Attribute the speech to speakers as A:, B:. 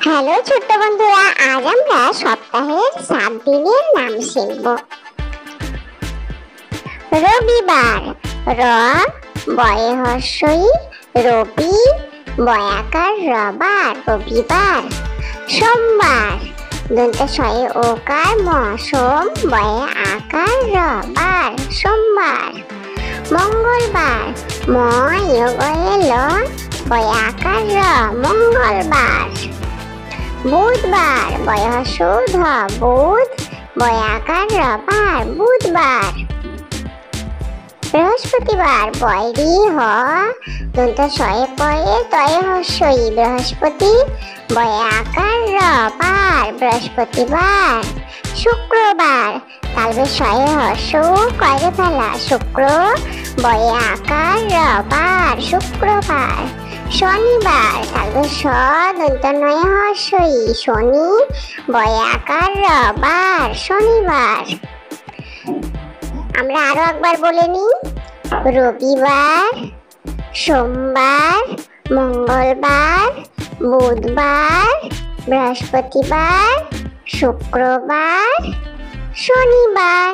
A: Hello ছোট্ট বন্ধুরা, আজ আমরা সপ্তাহের 7 দিনের নাম শিখব। রবিবার, র বয়ে হর্ষই রবি, বয়াকার রবার রবিবার। সোমবার, দন্তে শয়ে ওকার ম সোম, বয়ে আকার রবার সোমবার। মঙ্গলবার, ম ইয়গয়ে ল, বয়ে আকার র মঙ্গলবার। বুধবার, বয়সুধ বুধ, বয়াকার রবার বুধবার। বৃহস্পতিবার, বয়রি হ দন্ত শয়ে পয়ে তয়ে হস্যই বৃহস্পতি, বয়াকার রবার বৃহস্পতিবার। শুক্রবার, তালবে শয়ে হস্য কয়রে ফেলা শুক্র, বয়ে আকার রবার শুক্রবার। শনিবার, তালবে স দন্ত নয়ে হস্যই শনি, বয়ে আকার রবার শনিবার। আমরা আরো একবার বলে নিই। রবিবার, সোমবার, মঙ্গলবার, বুধবার, বৃহস্পতিবার, শুক্রবার, শনিবার।